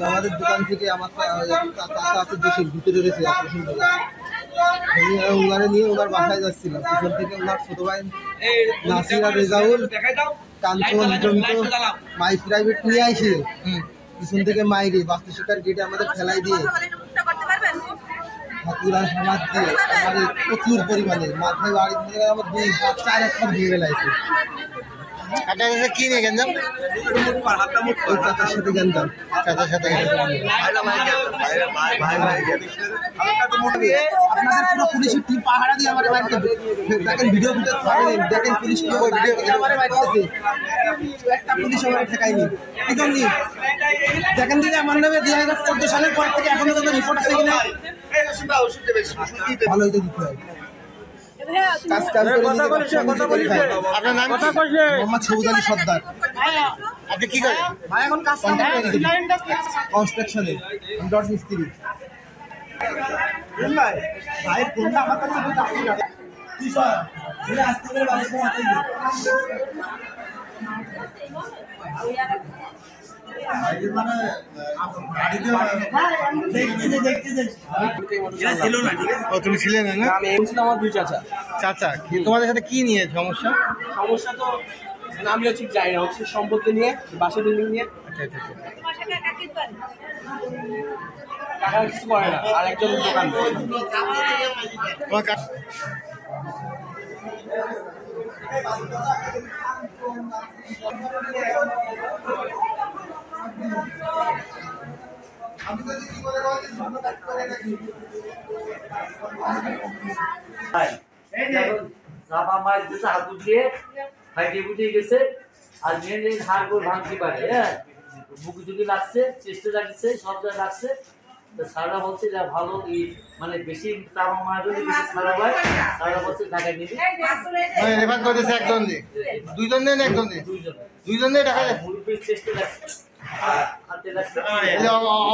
আমাদের দোকান থেকে আমার দেশের ভিতরে রয়েছে ওনারে নিয়ে ওনার বাসায় যাচ্ছিলাম। পিছন থেকে ওনার ছোট ভাই নাসিরা রেজাউল কাঞ্চন মাই প্রাইভেট নিয়ে আসে পিছন থেকে মাইরে বাস্তু শিকার গেটে আমাদের ফেলাই দিয়ে হাতুড়ার হাত দিয়ে প্রচুর পরিমাণে মাথায় বাড়ি দিয়ে আমার 2-4 একটা ভেঙে ফেলাইছে। কি নিয়ে গেঞ্জাম চাচার সাথে গেঞ্জাম চাচার সাথে আপনাদের পুরো পুলিশের টিম পাহারা দিয়ে আমার বাড়িতে দেখেন ভিডিও দেখেন পুলিশ একটা পুলিশ আমার ঠেকায়নি দেখেন দিদি আমার নামে 2014 সালের পর থেকে এখনো কোনো রিপোর্ট আছে কিনা ভালো হইতে দিতে হয়। আপনি কি করেন? কনস্ট্রাকশনে ডট মিস্ত্রি। তুমি ছিলে না? আমি আমার 2 চাচা। চাচা তোমাদের সাথে কি নিয়ে সমস্যা? সমস্যা তো আমি হচ্ছে যাই না, হচ্ছে সম্পত্তি নিয়ে, বাসা বিল্ডিং নিয়ে। কাকা কিছু করে না, আর একজন দোকান চাপা মাছ দিয়েছে হাত উঠিয়ে ফাইটে উঠে গেছে আর মেন হাড় গোড় ভাঙতে পারে। হ্যাঁ, বুক যদি লাগছে, চেষ্টা লাগছে, সব জায়গায় লাগছে। সারা বলছে যা ভালো মানে বেশি চাপা মাছ যদি বেশি সারা হয়, সারা বলছে ঢাকায় নিবি। রেফার করেছে একজন দিয়ে, দুইজন দিয়ে না একজন দিয়ে, দুইজন দিয়ে ঢাকা মুরব্বীর চেষ্টা লাগছে, হাতে লাগছে।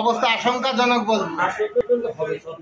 অবস্থা আশঙ্কাজনক বলবো। হবে সব